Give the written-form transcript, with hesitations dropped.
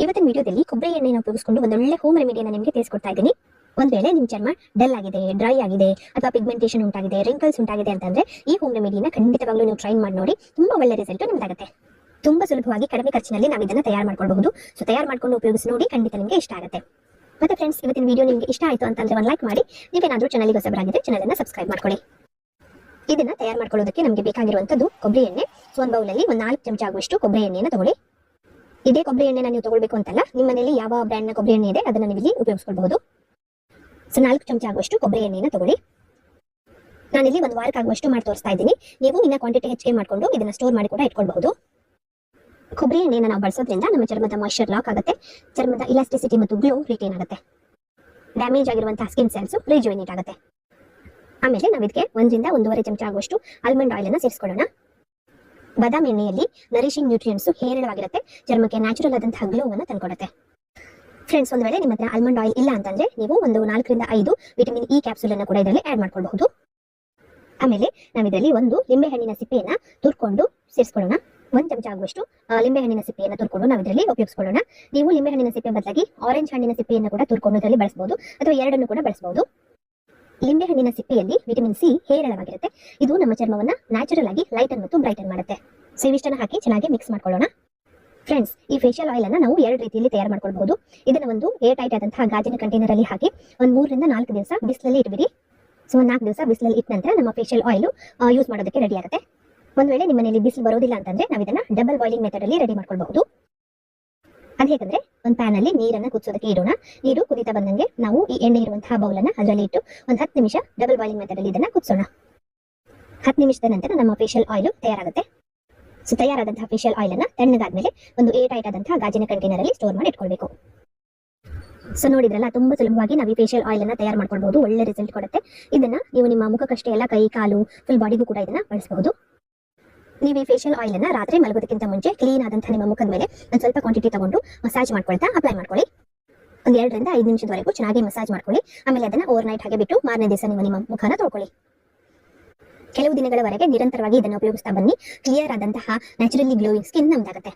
ಇವತ್ತಿನ ವಿಡಿಯೋದಲ್ಲಿ ಕೊಬ್ಬರಿ ಎಣ್ಣೆಯನ್ನು ಉಪಯೋಗಿಸಿಕೊಂಡು ಒಂದು ಒಳ್ಳೆ ಹೋಮ್ ರೆಮಿಡಿಯನ್ನು ನಿಮಗೆ ತಿಳಿಸ್ಕೊಡ್ತಾ ಇದ್ದೀನಿ. ಒಂದ್ ವೇಳೆ ನಿಮ್ಮ ಚರ್ಮ ಡಲ್ ಆಗಿದೆ, ಡ್ರೈ ಆಗಿದೆ ಅಥವಾ ಪಿಗ್ಮೆಂಟೇಷನ್ ಉಂಟಾಗಿದೆ, ರಿಂಕಲ್ಸ್ ಉಂಟಾಗಿದೆ ಅಂತಂದ್ರೆ ಈ ಹೋಮ್ ರೆಮಿಡಿನ ಖಂಡಿತವಾಗ್ಲೂ ನೀವು ಟ್ರೈ ಮಾಡಿ ನೋಡಿ. ತುಂಬಾ ಒಳ್ಳೆ ರಿಸಲ್ಟ್ ನಿಮ್ದಾಗುತ್ತೆ. ತುಂಬಾ ಸುಲಭವಾಗಿ ಕಡಿಮೆ ಖರ್ಚಿನಲ್ಲಿ ನಾವು ಇದನ್ನ ತಯಾರು ಮಾಡ್ಕೊಳ್ಬಹುದು. ಸೊ ತಯಾರು ಮಾಡ್ಕೊಂಡು ಉಪಯೋಗಿಸಿ ನೋಡಿ, ಖಂಡಿತ ನಿಮಗೆ ಇಷ್ಟ ಆಗುತ್ತೆ. ಮತ್ತೆ ಫ್ರೆಂಡ್ಸ್, ಇವತ್ತಿನ ವಿಡಿಯೋ ನಿಮಗೆ ಇಷ್ಟ ಆಯ್ತು ಅಂತಂದ್ರೆ ಒಂದು ಲೈಕ್ ಮಾಡಿ. ನೀವೇನಾದ್ರೂ ಚಾನಲ್ಗೆ ಹೊಸಬರಾಗಿದ್ರೆ ಚಾನಲ್ ಅನ್ನು ಸಬ್ಸ್ಕ್ರೈಬ್ ಮಾಡ್ಕೊಳ್ಳಿ. ಇದನ್ನ ತಯಾರು ಮಾಡ್ಕೊಳ್ಳೋದಕ್ಕೆ ನಮಗೆ ಬೇಕಾಗಿರುವಂತದ್ದು ಕೊಬ್ಬರಿ ಎಣ್ಣೆ. ಸೊ ಒಂದು ಬೌಲಲ್ಲಿ ಒಂದು 4 ಚಮಚ ಆಗುವಷ್ಟು ಕೊಬ್ಬರಿ ಎಣ್ಣೆಯನ್ನು ತಗೊಳ್ಳಿ. ಇದೇ ಕೊಬ್ಬರಿ ಎಣ್ಣೆನ ನೀವು ತಗೊಳ್ಬೇಕು ಅಂತಲ್ಲ, ನಿಮ್ಮ ಮನೆಯಲ್ಲಿ ಯಾವ ಬ್ರ್ಯಾಂಡ್ನ ಕೊಬ್ಬರಿ ಎಣ್ಣೆ ಇದೆ ಅದನ್ನ ನೀವು ಇಲ್ಲಿ ಉಪಯೋಗಿಸ್ಕೊಳ್ಬಹುದು. ಸೊ 4 ಚಮಚ ಆಗುವಷ್ಟು ಕೊಬ್ಬರಿ ಎಣ್ಣೆಯನ್ನು ತಗೊಳ್ಳಿ. ನಾನಿಲ್ಲಿ ಒಂದು ವಾರಕ್ಕಾಗುವಷ್ಟು ಮಾಡಿ ತೋರಿಸ್ತಾ ಇದ್ದೀನಿ. ನೀವು ಇನ್ನ ಕ್ವಾಂಟಿಟಿ ಹೆಚ್ಚಿಗೆ ಮಾಡ್ಕೊಂಡು ಇದನ್ನ ಸ್ಟೋರ್ ಮಾಡಿ ಕೂಡ ಇಟ್ಕೊಳ್ಬಹುದು. ಕೊಬ್ಬರಿ ಎಣ್ಣೆನ ನಾವು ಬಳಸೋದ್ರಿಂದ ನಮ್ಮ ಚರ್ಮದ ಮಾಯಿಶ್ಚರ್ ಲಾಕ್ ಆಗುತ್ತೆ, ಚರ್ಮದ ಇಲಾಸ್ಟಿಸಿಟಿ ಮತ್ತು ಗ್ಲೋ ರಿಟೇನ್ ಆಗುತ್ತೆ, ಡ್ಯಾಮೇಜ್ ಆಗಿರುವಂತಹ ಸ್ಕಿನ್ ಸೆಲ್ಸ್ ರಿಜುವಿನೇಟ್ ಆಗುತ್ತೆ. ಆಮೇಲೆ ನಾವು ಇದಕ್ಕೆ 1 ರಿಂದ 1.5 ಚಮಚ ಆಗುವಷ್ಟು ಆಲ್ಮಂಡ್ ಆಯಿಲ್ ಅನ್ನು ಸೇರಿಸ್ಕೊಳ್ಳೋಣ. ಬಾದಾಮಿ ಎಣ್ಣೆಯಲ್ಲಿ ನರಿಶಿಂಗ್ ನ್ಯೂಟ್ರಿಯೆಂಟ್ಸ್ ಹೇರಳವಾಗಿರುತ್ತೆ, ಚರ್ಮಕ್ಕೆ ನ್ಯಾಚುರಲ್ ಆದಂತಹ ಗ್ಲೋ ಅನ್ನು ತಂದುಕೊಡುತ್ತೆ. ಫ್ರೆಂಡ್ಸ್, ಒಂದು ವೇಳೆ ನಿಮ್ಮ ಹತ್ರ ಆಲ್ಮಂಡ್ ಆಯಿಲ್ ಇಲ್ಲ ಅಂತಂದ್ರೆ ನೀವು ಒಂದು 4 ರಿಂದ 5 ವಿಟಮಿನ್ ಇ ಕ್ಯಾಪ್ಸೂಲ್ ಅನ್ನು ಕೂಡ ಇದರಲ್ಲಿ ಆಡ್ ಮಾಡ್ಕೊಳ್ಬಹುದು. ಆಮೇಲೆ ನಾವು ಇದರಲ್ಲಿ ಒಂದು ಲಿಂಬೆ ಹಣ್ಣಿನ ಸಿಪ್ಪೆಯನ್ನ ತುರ್ಕೊಂಡು ಸೇರಿಸ್ಕೊಳ್ಳೋಣ. 1 ಚಮಚ ಆಗುವಷ್ಟು ಲಿಂಬೆ ಹಣ್ಣಿನ ಸಿಪ್ಪೆಯನ್ನು ತುರ್ಕೊಂಡು ನಾವು ಇದರಲ್ಲಿ ಉಪಯೋಗಿಸ್ಕೊಳ್ಳೋಣ. ನೀವು ಲಿಂಬೆ ಹಣ್ಣಿನ ಸಿಪ್ಪೆ ಬದಲಾಗಿ ಆರೆಂಜ್ ಹಣ್ಣಿನ ಸಿಪ್ಪೆಯನ್ನು ಕೂಡ ತುರ್ಕೊಂಡು ಇದರಲ್ಲಿ ಬಳಸಬಹುದು, ಅಥವಾ ಎರಡನ್ನು ಕೂಡ ಬಳಸಬಹುದು. ಲಿಂಬೆ ಹಣ್ಣಿನ ಸಿಪ್ಪೆಯಲ್ಲಿ ವಿಟಮಿನ್ ಸಿ ಹೇರಳವಾಗಿರುತ್ತೆ. ಇದು ನಮ್ಮ ಚರ್ಮವನ್ನ ನ್ಯಾಚುರಲ್ ಆಗಿ ಲೈಟನ್ ಮತ್ತು ಬ್ರೈಟನ್ ಮಾಡುತ್ತೆ. ಸೊ ಇವಿಷ್ಟನ್ನ ಹಾಕಿ ಚೆನ್ನಾಗಿ ಮಿಕ್ಸ್ ಮಾಡ್ಕೊಳ್ಳೋಣ. ಫ್ರೆಂಡ್ಸ್, ಈ ಫೇಶಿಯಲ್ ಆಯಿಲ್ ಅನ್ನ ನಾವು 2 ರೀತಿಯಲ್ಲಿ ತಯಾರು ಮಾಡ್ಕೊಳ್ಬಹುದು. ಇದನ್ನ ಒಂದು ಏರ್ ಟೈಟ್ ಆದಂತಹ ಗಾಜಿನ ಕಂಟೈನರ್ ಅಲ್ಲಿ ಹಾಕಿ ಒಂದು 3 ರಿಂದ 4 ದಿವಸ ಬಿಸಿಲಲ್ಲಿ ಇಡಬಿಡಿ. ಸೊ 4 ದಿವಸ ಬಿಸಿಲಲ್ಲಿ ಇಟ್ಟ ನಂತರ ನಮ್ಮ ಫೇಶಿಯಲ್ ಆಯಿಲ್ ಯೂಸ್ ಮಾಡೋದಕ್ಕೆ ರೆಡಿ ಆಗುತ್ತೆ. ಒಂದ್ ವೇಳೆ ನಿಮ್ಮ ಮನೆಯಲ್ಲಿ ಬಿಸಿಲು ಬರೋದಿಲ್ಲ ಅಂತಂದ್ರೆ ನಾವು ಇದನ್ನ ಡಬಲ್ ಬಾಯ್ಲಿಂಗ್ ಮೆಥಡ್ ಅಲ್ಲಿ ರೆಡಿ ಮಾಡ್ಕೊಳ್ಬಹುದು. ಅದು ಹೇಗಂದ್ರೆ ಒಂದು ಪ್ಯಾನ್ ಅಲ್ಲಿ ನೀರನ್ನ ಕುದಿಸೋದಕ್ಕೆ ಇಡೋಣ. ನೀರು ಕುದಿತಾ ಬಂದಂಗೆ ನಾವು ಈ ಎಣ್ಣೆ ಇರುವಂತಹ ಬೌಲ್ ಅನ್ನ ಅದರಲ್ಲಿ ಇಟ್ಟು ಒಂದು 10 ನಿಮಿಷ ಡಬಲ್ ಬಾಯ್ಲಿಂಗ್ ಮೆಥಡ್ ಅಲ್ಲಿ ಇದನ್ನ ಕುದಿಸೋಣ. 10 ನಿಮಿಷದ ನಂತರ ನಮ್ಮ ಫೇಶಿಯಲ್ ಆಯಿಲ್ ತಯಾರಾಗುತ್ತೆ. ಸೊ ತಯಾರಾದಂತಹ ಫೇಶಿಯಲ್ ಆಯಿಲ್ ಅನ್ನ ತಣ್ಣಗಾದ್ಮೇಲೆ ಒಂದು ಏರ್ ಟೈಟ್ ಆದಂತಹ ಗಾಜಿನ ಕಂಟೈನರ್ ಅಲ್ಲಿ ಸ್ಟೋರ್ ಮಾಡಿ ಇಟ್ಕೊಳ್ಬೇಕು. ಸೊ ನೋಡಿದ್ರಲ್ಲ, ತುಂಬಾ ಸುಲಭವಾಗಿ ನಾವು ಈ ಫೇಶಿಯಲ್ ಆಯಿಲ್ ಅನ್ನ ತಯಾರು ಮಾಡ್ಕೊಳ್ಬಹುದು. ಒಳ್ಳೆ ರಿಸಲ್ಟ್ ಕೊಡುತ್ತೆ. ಇದನ್ನ ನೀವು ನಿಮ್ಮ ಮುಖಕ್ಕಷ್ಟೇ ಎಲ್ಲ, ಕೈ ಕಾಲು ಫುಲ್ ಬಾಡಿಗೂ ಕೂಡ ಇದನ್ನ ಬಳಸಬಹುದು. ನೀವು ಈ ಫೇಶಿಯಲ್ ಆಯಿಲ್ ಅನ್ನ ರಾತ್ರಿ ಮಲಗೋದಕ್ಕಿಂತ ಮುಂಚೆ ಕ್ಲೀನ್ ಆದಂತಹ ನಿಮ್ಮ ಮುಖದ ಮೇಲೆ ಒಂದು ಸ್ವಲ್ಪ ಕ್ವಾಂಟಿಟಿ ತಗೊಂಡು ಮಸಾಜ್ ಮಾಡ್ಕೊಳ್ತಾ ಅಪ್ಲೈ ಮಾಡ್ಕೊಳ್ಳಿ. ಒಂದು 2 ರಿಂದ 5 ನಿಮಿಷದವರೆಗೂ ಚೆನ್ನಾಗಿ ಮಸಾಜ್ ಮಾಡ್ಕೊಳ್ಳಿ. ಆಮೇಲೆ ಅದನ್ನ ಓವರ್ ನೈಟ್ ಹಾಗೆ ಬಿಟ್ಟು ಮಾರನೇ ದಿವಸ ನಿಮ್ಮ ಮುಖನ ತೊಳ್ಕೊಳ್ಳಿ. ಕೆಲವು ದಿನಗಳವರೆಗೆ ನಿರಂತರವಾಗಿ ಇದನ್ನು ಉಪಯೋಗಿಸ್ತಾ ಬನ್ನಿ. ಕ್ಲಿಯರ್ ಆದಂತಹ ನ್ಯಾಚುರಲಿ ಗ್ಲೋಯಿಂಗ್ ಸ್ಕಿನ್ ನಮ್ದಾಗುತ್ತೆ.